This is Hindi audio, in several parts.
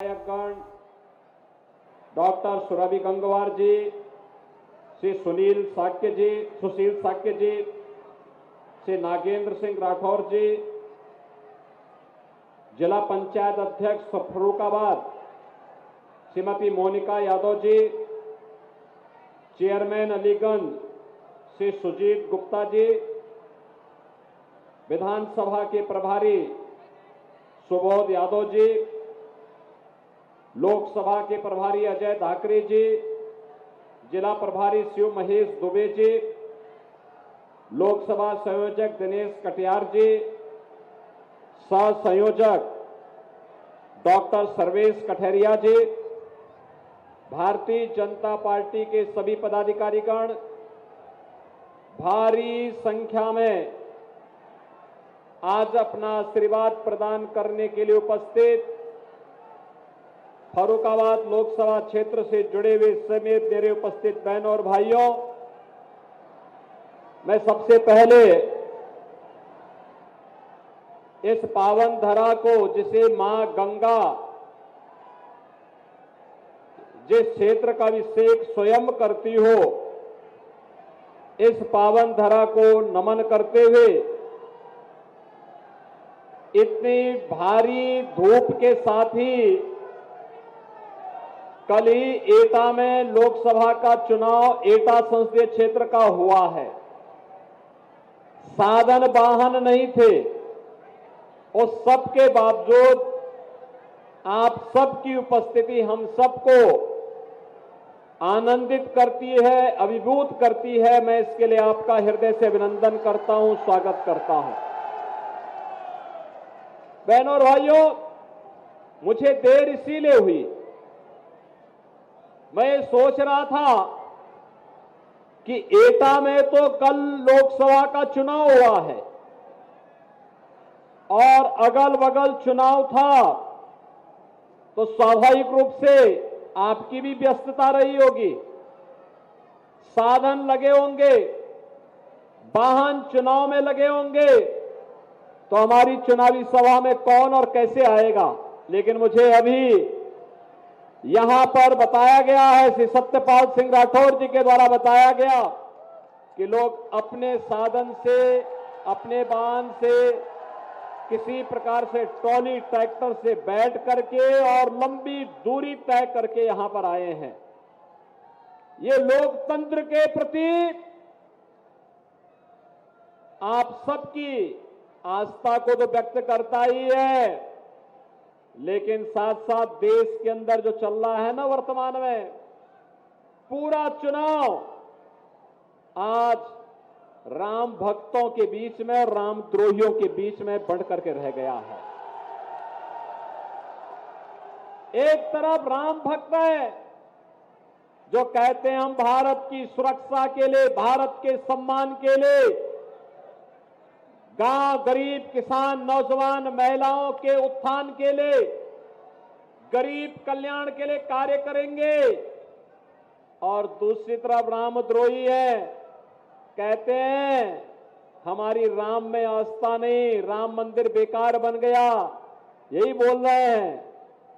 विधायकगण डॉक्टर सुरभि गंगवार जी, श्री सुशील साक्य जी, श्री नागेंद्र सिंह राठौर जी, जिला पंचायत अध्यक्ष फर्रुखाबाद श्रीमती मोनिका यादव जी, चेयरमैन अलीगंज श्री सुजीत गुप्ता जी, विधानसभा के प्रभारी सुबोध यादव जी, लोकसभा के प्रभारी अजय धाकरे जी, जिला प्रभारी शिव महेश दुबे जी, लोकसभा संयोजक दिनेश कटियार जी, सह संयोजक डॉक्टर सर्वेश कठेरिया जी, भारतीय जनता पार्टी के सभी पदाधिकारीगण, भारी संख्या में आज अपना आशीर्वाद प्रदान करने के लिए उपस्थित फर्रुखाबाद लोकसभा क्षेत्र से जुड़े हुए समेत मेरे उपस्थित बहनों और भाइयों, मैं सबसे पहले इस पावन धरा को, जिसे मां गंगा जिस क्षेत्र का अभिषेक स्वयं करती हो, इस पावन धरा को नमन करते हुए इतनी भारी धूप के साथ ही कल ही एटा में लोकसभा का चुनाव एटा संसदीय क्षेत्र का हुआ है। साधन वाहन नहीं थे, उस सब के बावजूद आप सबकी उपस्थिति हम सबको आनंदित करती है, अभिभूत करती है। मैं इसके लिए आपका हृदय से अभिनंदन करता हूं, स्वागत करता हूं। बहनों और भाइयों, मुझे देर इसीलिए हुई, मैं सोच रहा था कि एटा में तो कल लोकसभा का चुनाव हुआ है और अगल बगल चुनाव था, तो स्वाभाविक रूप से आपकी भी व्यस्तता रही होगी, साधन लगे होंगे, वाहन चुनाव में लगे होंगे, तो हमारी चुनावी सभा में कौन और कैसे आएगा। लेकिन मुझे अभी यहां पर बताया गया है, श्री सत्यपाल सिंह राठौर जी के द्वारा बताया गया कि लोग अपने साधन से, अपने वाहन से, किसी प्रकार से ट्रॉली ट्रैक्टर से बैठ करके और लंबी दूरी तय करके यहां पर आए हैं। ये लोकतंत्र के प्रति आप सबकी आस्था को तो व्यक्त करता ही है, लेकिन साथ साथ देश के अंदर जो चल रहा है ना वर्तमान में, पूरा चुनाव आज राम भक्तों के बीच में और राम द्रोहियों के बीच में बढ़ करके रह गया है। एक तरफ राम भक्त है जो कहते हैं हम भारत की सुरक्षा के लिए, भारत के सम्मान के लिए, गांव, गरीब, किसान, नौजवान, महिलाओं के उत्थान के लिए, गरीब कल्याण के लिए कार्य करेंगे। और दूसरी तरफ रामद्रोही है, कहते हैं हमारी राम में आस्था नहीं, राम मंदिर बेकार बन गया, यही बोल रहे हैं।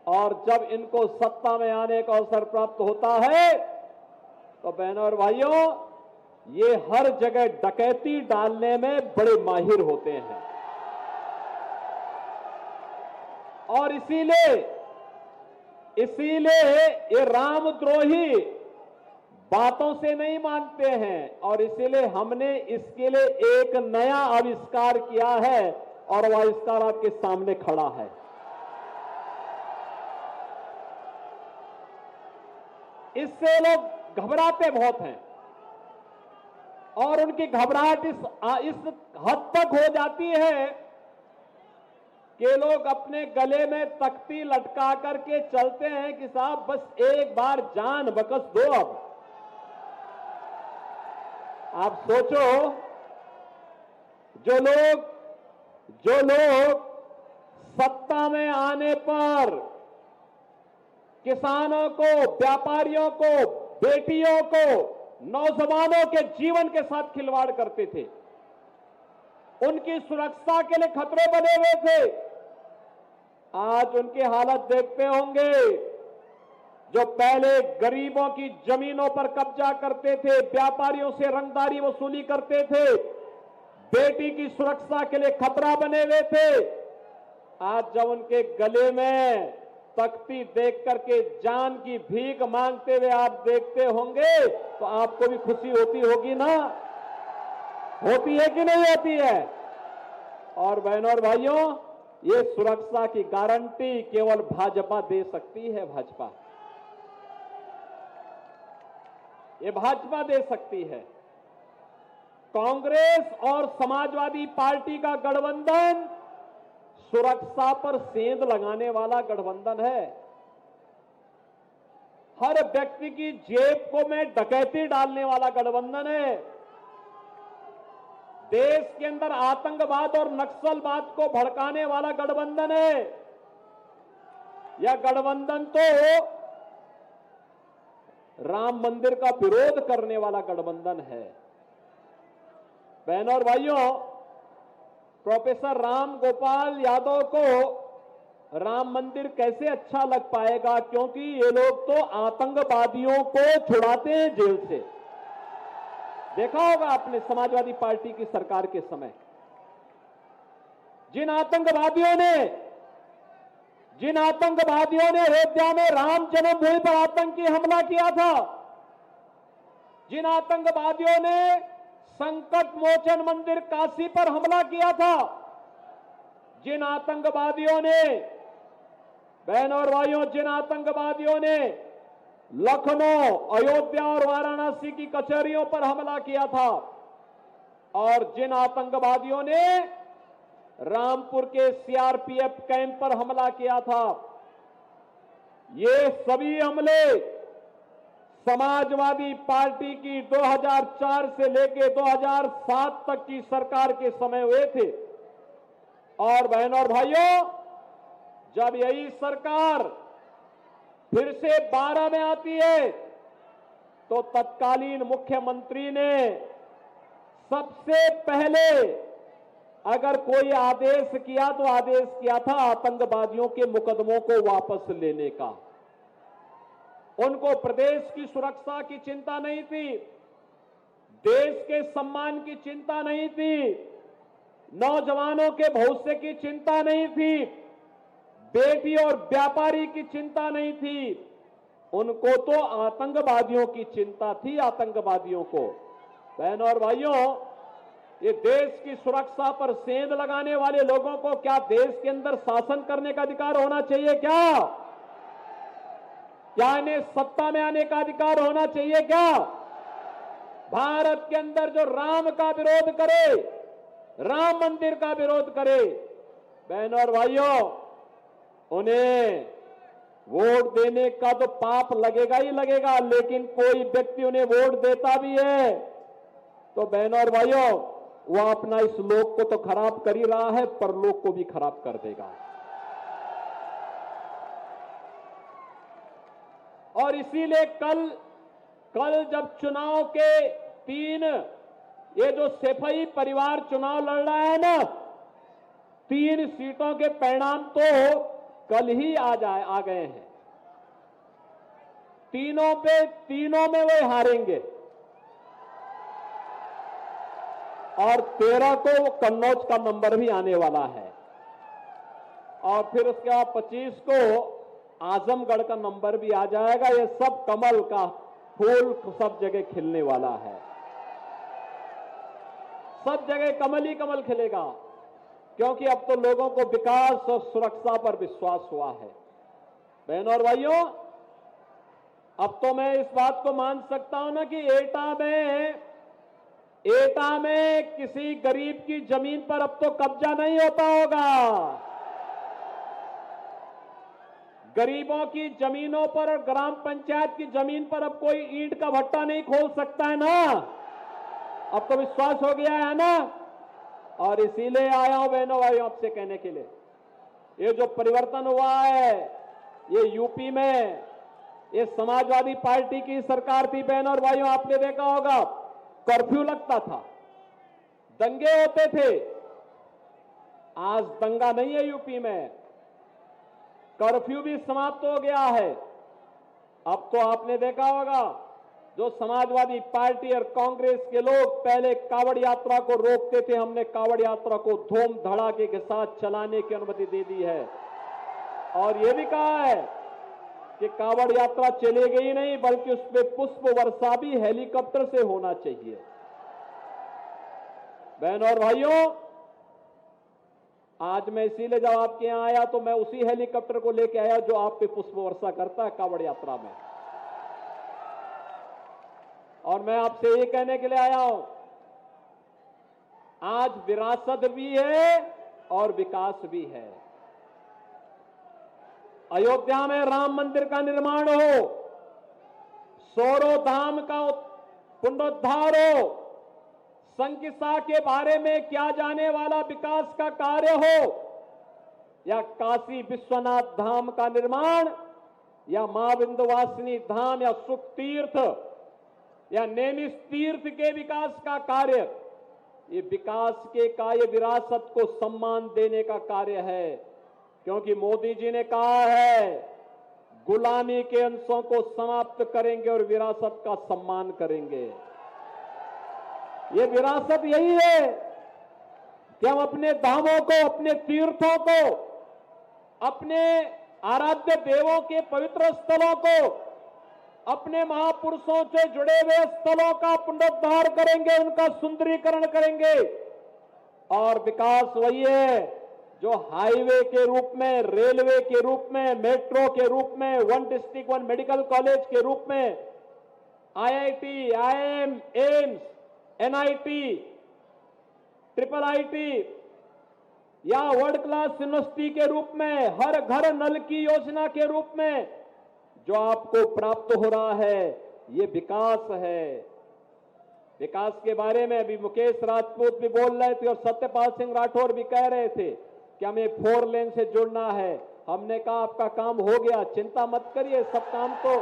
और जब इनको सत्ता में आने का अवसर प्राप्त होता है तो बहनों और भाइयों, ये हर जगह डकैती डालने में बड़े माहिर होते हैं। और इसीलिए ये रामद्रोही बातों से नहीं मानते हैं, और इसीलिए हमने इसके लिए एक नया आविष्कार किया है और वह आविष्कार आपके सामने खड़ा है। इससे लोग घबराते बहुत हैं और उनकी घबराहट इस हद तक हो जाती है कि लोग अपने गले में तख्ती लटका करके चलते हैं कि साहब बस एक बार जान बकस दो। अब आप सोचो, जो लोग सत्ता में आने पर किसानों को, व्यापारियों को, बेटियों को, नौजवानों के जीवन के साथ खिलवाड़ करते थे, उनकी सुरक्षा के लिए खतरे बने हुए थे, आज उनकी हालत देखते होंगे, जो पहले गरीबों की जमीनों पर कब्जा करते थे, व्यापारियों से रंगदारी वसूली करते थे, बेटी की सुरक्षा के लिए खतरा बने हुए थे। आज जब उनके गले में तख्ती देख करके जान की भीख मांगते हुए आप देखते होंगे तो आपको भी खुशी होती होगी ना? होती है कि नहीं होती है? और बहनों और भाइयों, ये सुरक्षा की गारंटी केवल भाजपा दे सकती है। भाजपा, ये भाजपा दे सकती है। कांग्रेस और समाजवादी पार्टी का गठबंधन सुरक्षा पर सेंध लगाने वाला गठबंधन है। हर व्यक्ति की जेब को में डकैती डालने वाला गठबंधन है। देश के अंदर आतंकवाद और नक्सलवाद को भड़काने वाला गठबंधन है। यह गठबंधन तो राम मंदिर का विरोध करने वाला गठबंधन है। बहनों और भाइयों, प्रोफेसर राम गोपाल यादव को राम मंदिर कैसे अच्छा लग पाएगा? क्योंकि ये लोग तो आतंकवादियों को छुड़ाते हैं जेल से। देखा होगा आपने समाजवादी पार्टी की सरकार के समय, जिन आतंकवादियों ने अयोध्या में राम जन्मभूमि पर आतंकी हमला किया था, जिन आतंकवादियों ने संकट मोचन मंदिर काशी पर हमला किया था, जिन आतंकवादियों ने, बहनों और भाइयों, जिन आतंकवादियों ने लखनऊ, अयोध्या और वाराणसी की कचहरियों पर हमला किया था, और जिन आतंकवादियों ने रामपुर के सीआरपीएफ कैंप पर हमला किया था, ये सभी हमले समाजवादी पार्टी की 2004 से लेकर 2007 तक की सरकार के समय हुए थे। और बहनों और भाइयों, जब यही सरकार फिर से 12 में आती है तो तत्कालीन मुख्यमंत्री ने सबसे पहले अगर कोई आदेश किया तो आदेश किया था आतंकवादियों के मुकदमों को वापस लेने का। उनको प्रदेश की सुरक्षा की चिंता नहीं थी, देश के सम्मान की चिंता नहीं थी, नौजवानों के भविष्य की चिंता नहीं थी, बेटी और व्यापारी की चिंता नहीं थी। उनको तो आतंकवादियों की चिंता थी, आतंकवादियों को। बहनों और भाइयों, ये देश की सुरक्षा पर सेंध लगाने वाले लोगों को क्या देश के अंदर शासन करने का अधिकार होना चाहिए? क्या इन्हें सत्ता में आने का अधिकार होना चाहिए? क्या भारत के अंदर जो राम का विरोध करे, राम मंदिर का विरोध करे, बहनों और भाइयों, उन्हें वोट देने का तो पाप लगेगा ही लगेगा, लेकिन कोई व्यक्ति उन्हें वोट देता भी है तो बहनों और भाइयों, वह अपना इस लोक को तो खराब कर ही रहा है, परलोक को भी खराब कर देगा। और इसीलिए कल जब चुनाव के 3 ये जो सैफई परिवार चुनाव लड़ रहा है ना, 3 सीटों के परिणाम तो कल ही आ गए हैं। तीनों में वे हारेंगे और 13 को कन्नौज का नंबर भी आने वाला है, और फिर उसके बाद 25 को आजमगढ़ का नंबर भी आ जाएगा। ये सब कमल का फूल सब जगह खिलने वाला है, सब जगह कमल ही कमल खिलेगा, क्योंकि अब तो लोगों को विकास और सुरक्षा पर विश्वास हुआ है। बहनों और भाइयों, अब तो मैं इस बात को मान सकता हूं ना कि एटा में किसी गरीब की जमीन पर अब तो कब्जा नहीं होता होगा। गरीबों की जमीनों पर और ग्राम पंचायत की जमीन पर अब कोई ईंट का भट्टा नहीं खोल सकता है ना। अब तो विश्वास हो गया है ना। और इसीलिए आया हूं बहनों भाइयों आपसे कहने के लिए, ये जो परिवर्तन हुआ है ये यूपी में, ये समाजवादी पार्टी की सरकार थी। बहनों और भाइयों, आपने देखा होगा कर्फ्यू लगता था, दंगे होते थे। आज दंगा नहीं है यूपी में, कर्फ्यू भी समाप्त हो गया है। अब तो आपने देखा होगा, जो समाजवादी पार्टी और कांग्रेस के लोग पहले कावड़ यात्रा को रोकते थे, हमने कावड़ यात्रा को धूम धड़ाके के साथ चलाने की अनुमति दे दी है। और यह भी कहा है कि कावड़ यात्रा चलेगी ही नहीं, बल्कि उसमें पुष्प वर्षा भी हेलीकॉप्टर से होना चाहिए। बहनों और भाइयों, आज मैं इसीलिए जब आपके यहां आया तो मैं उसी हेलीकॉप्टर को लेकर आया जो आप पे पुष्प वर्षा करता है कावड़ यात्रा में। और मैं आपसे ये कहने के लिए आया हूं, आज विरासत भी है और विकास भी है। अयोध्या में राम मंदिर का निर्माण हो, सोरो धाम का पुनरुद्धार हो, संकिसा के बारे में किया जाने वाला विकास का कार्य हो, या काशी विश्वनाथ धाम का निर्माण, या मां विंध्यवासिनी धाम, या सुख तीर्थ, या नैमिष तीर्थ के विकास का कार्य, ये विकास के कार्य विरासत को सम्मान देने का कार्य है। क्योंकि मोदी जी ने कहा है, गुलामी के अंशों को समाप्त करेंगे और विरासत का सम्मान करेंगे। ये विरासत यही है कि हम अपने धामों को, अपने तीर्थों को, अपने आराध्य देवों के पवित्र स्थलों को, अपने महापुरुषों से जुड़े हुए स्थलों का पुनरुद्धार करेंगे, उनका सुंदरीकरण करेंगे। और विकास वही है जो हाईवे के रूप में, रेलवे के रूप में, मेट्रो के रूप में, one district one medical college के रूप में, IIT, IIM, AIIMS, NIT, triple IT, या वर्ल्ड क्लास यूनिवर्सिटी के रूप में, हर घर नल की योजना के रूप में जो आपको प्राप्त हो रहा है, ये विकास है। विकास के बारे में अभी मुकेश राजपूत भी बोल रहे थे और सत्यपाल सिंह राठौर भी कह रहे थे कि हमें 4 लेन से जुड़ना है। हमने कहा आपका काम हो गया, चिंता मत करिए, सब काम तो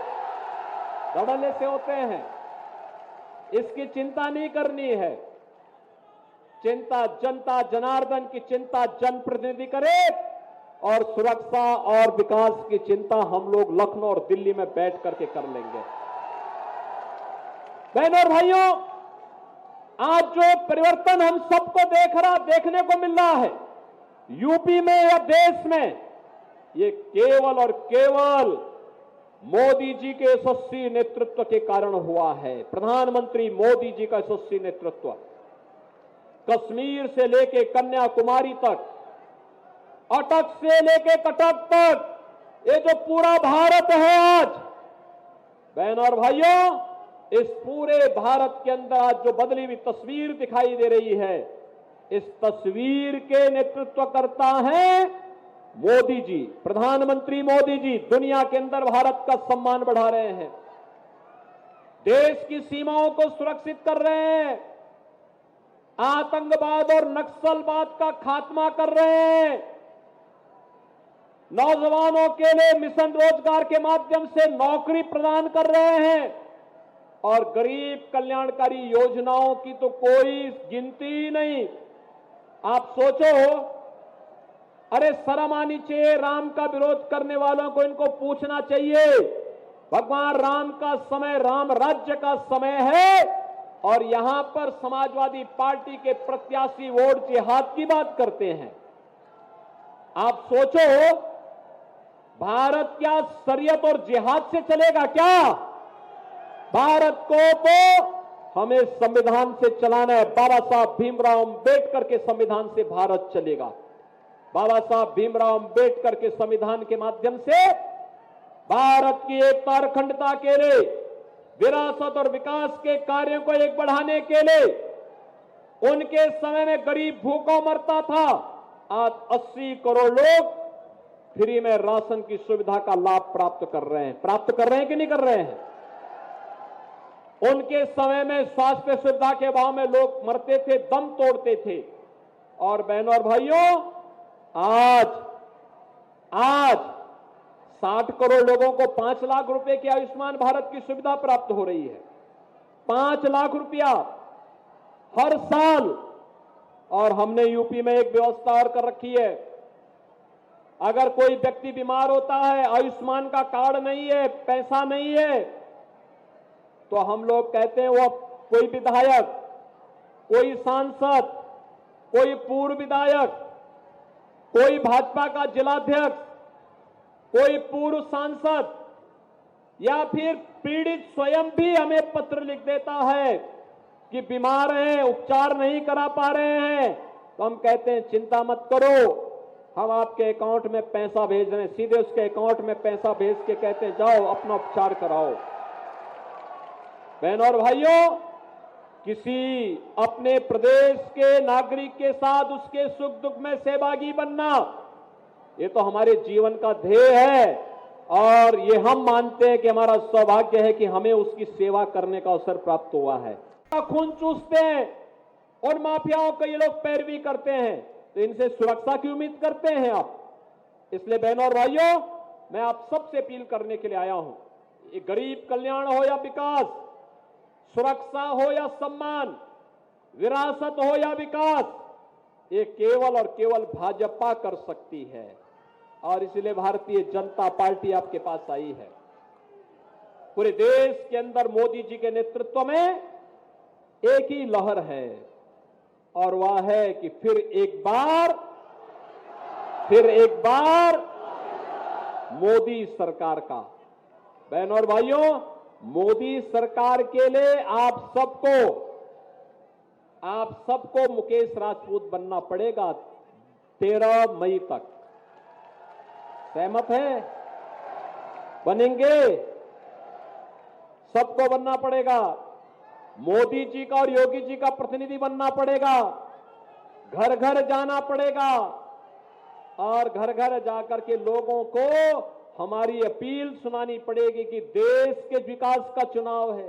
धड़ल्ले से होते हैं, इसकी चिंता नहीं करनी है। चिंता जनता जनार्दन की चिंता जनप्रतिनिधि करे, और सुरक्षा और विकास की चिंता हम लोग लखनऊ और दिल्ली में बैठ करके कर लेंगे। बहनों और भाइयों, आज जो परिवर्तन हम सबको देखने को मिल रहा है यूपी में या देश में, ये केवल और केवल मोदी जी के यशस्वी नेतृत्व के कारण हुआ है। प्रधानमंत्री मोदी जी का यशस्वी नेतृत्व, कश्मीर से लेके कन्याकुमारी तक, अटक से लेके कटक तक, ये जो पूरा भारत है आज, बहनों और भाइयों, इस पूरे भारत के अंदर आज जो बदली हुई तस्वीर दिखाई दे रही है, इस तस्वीर के नेतृत्व करता है मोदी जी। प्रधानमंत्री मोदी जी दुनिया के अंदर भारत का सम्मान बढ़ा रहे हैं, देश की सीमाओं को सुरक्षित कर रहे हैं, आतंकवाद और नक्सलवाद का खात्मा कर रहे हैं, नौजवानों के लिए मिशन रोजगार के माध्यम से नौकरी प्रदान कर रहे हैं, और गरीब कल्याणकारी योजनाओं की तो कोई गिनती नहीं। आप सोचो, अरे शर्म आनी चाहिए, राम का विरोध करने वालों को इनको पूछना चाहिए, भगवान राम का समय, राम राज्य का समय है, और यहां पर समाजवादी पार्टी के प्रत्याशी वोट जिहाद की बात करते हैं। आप सोचो, भारत क्या शरीयत और जिहाद से चलेगा क्या? भारत को तो हमें संविधान से चलाना है। बाबा साहब भीमराव अंबेडकर के संविधान से भारत चलेगा। बाबा साहब भीमराव अंबेडकर के संविधान के माध्यम से भारत की एकता और अखंडता के लिए, विरासत और विकास के कार्यों को एक बढ़ाने के लिए, उनके समय में गरीब भूखों मरता था, आज 80 करोड़ लोग फ्री में राशन की सुविधा का लाभ प्राप्त कर रहे हैं कि नहीं कर रहे हैं? उनके समय में स्वास्थ्य सुविधा के अभाव में लोग मरते थे, दम तोड़ते थे। और बहनों और भाइयों, आज 60 करोड़ लोगों को 5 लाख रुपए की आयुष्मान भारत की सुविधा प्राप्त हो रही है। 5 लाख रुपया हर साल। और हमने यूपी में एक व्यवस्था और कर रखी है, अगर कोई व्यक्ति बीमार होता है, आयुष्मान का कार्ड नहीं है, पैसा नहीं है, तो हम लोग कहते हैं वो कोई विधायक, कोई सांसद, कोई पूर्व विधायक, कोई भाजपा का जिलाध्यक्ष, कोई पूर्व सांसद या फिर पीड़ित स्वयं भी हमें पत्र लिख देता है कि बीमार हैं, उपचार नहीं करा पा रहे हैं, तो हम कहते हैं चिंता मत करो, हम आपके अकाउंट में पैसा भेज रहे हैं। सीधे उसके अकाउंट में पैसा भेज के कहते हैं जाओ अपना उपचार कराओ। बहनों और भाइयों, किसी अपने प्रदेश के नागरिक के साथ उसके सुख दुख में सहभागी बनना, ये तो हमारे जीवन का ध्येय है और ये हम मानते हैं कि हमारा सौभाग्य है कि हमें उसकी सेवा करने का अवसर प्राप्त हुआ है। खून चूसते हैं और माफियाओं को ये लोग पैरवी करते हैं, तो इनसे सुरक्षा की उम्मीद करते हैं आप। इसलिए बहनों और भाइयों, मैं आप सबसे अपील करने के लिए आया हूं, ये गरीब कल्याण हो या विकास, सुरक्षा हो या सम्मान, विरासत हो या विकास, ये केवल और केवल भाजपा कर सकती है और इसलिए भारतीय जनता पार्टी आपके पास आई है। पूरे देश के अंदर मोदी जी के नेतृत्व में एक ही लहर है और वह है कि फिर एक बार मोदी सरकार का। बहनों और भाइयों, मोदी सरकार के लिए आप सबको मुकेश राजपूत बनना पड़ेगा 13 मई तक। सहमत है? बनेंगे? सबको बनना पड़ेगा। मोदी जी का और योगी जी का प्रतिनिधि बनना पड़ेगा, घर घर जाना पड़ेगा और घर घर जाकर के लोगों को हमारी अपील सुनानी पड़ेगी कि देश के विकास का चुनाव है।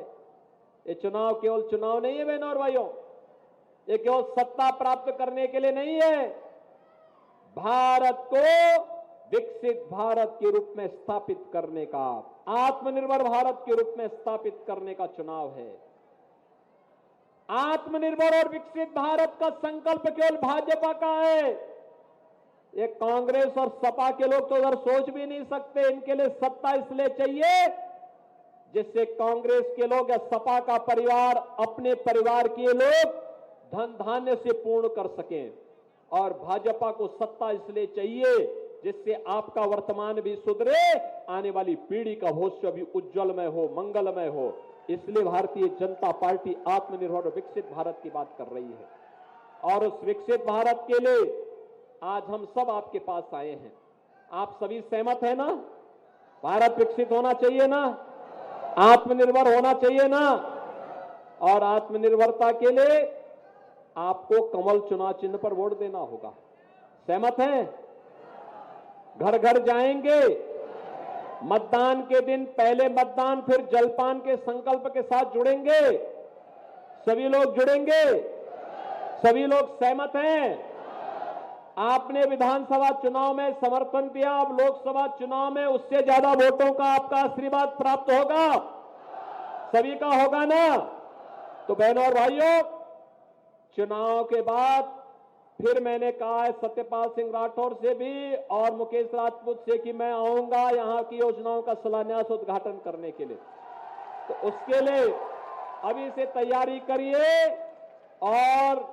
ये चुनाव केवल चुनाव नहीं है बहनों और भाइयों, ये केवल सत्ता प्राप्त करने के लिए नहीं है, भारत को विकसित भारत के रूप में स्थापित करने का, आत्मनिर्भर भारत के रूप में स्थापित करने का चुनाव है। आत्मनिर्भर और विकसित भारत का संकल्प केवल भाजपा का है। ये कांग्रेस और सपा के लोग तो उधर सोच भी नहीं सकते। इनके लिए सत्ता इसलिए चाहिए जिससे कांग्रेस के लोग या सपा का परिवार अपने परिवार के लोग धन धान्य से पूर्ण कर सकें, और भाजपा को सत्ता इसलिए चाहिए जिससे आपका वर्तमान भी सुधरे, आने वाली पीढ़ी का भविष्य भी उज्जवलमय हो, मंगलमय हो। इसलिए भारतीय जनता पार्टी आत्मनिर्भर और विकसित भारत की बात कर रही है और उस विकसित भारत के लिए आज हम सब आपके पास आए हैं। आप सभी सहमत हैं ना? भारत विकसित होना चाहिए ना? आत्मनिर्भर होना चाहिए ना? और आत्मनिर्भरता के लिए आपको कमल चुनाव चिन्ह पर वोट देना होगा। सहमत हैं? घर घर जाएंगे, मतदान के दिन पहले मतदान फिर जलपान के संकल्प के साथ जुड़ेंगे। सभी लोग जुड़ेंगे? सभी लोग सहमत हैं? आपने विधानसभा चुनाव में समर्थन दिया, अब लोकसभा चुनाव में उससे ज्यादा वोटों का आपका आशीर्वाद प्राप्त होगा, सभी का होगा ना? तो बहनों और भाइयों, चुनाव के बाद फिर मैंने कहा है सत्यपाल सिंह राठौर से भी और मुकेश राजपूत से कि मैं आऊंगा यहां की योजनाओं का शिलान्यास उद्घाटन करने के लिए। तो उसके लिए अभी से तैयारी करिए और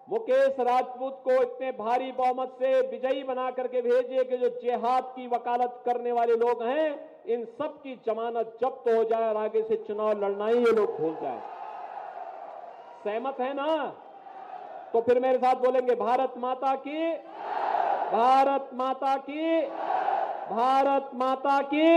मुकेश राजपूत को इतने भारी बहुमत से विजयी बना करके भेजिए कि जो जिहाद की वकालत करने वाले लोग हैं, इन सब की जमानत जब्त हो जाए और आगे से चुनाव लड़ना ही ये लोग भूल जाए। सहमत है ना? तो फिर मेरे साथ बोलेंगे भारत माता की, भारत माता की, भारत माता की।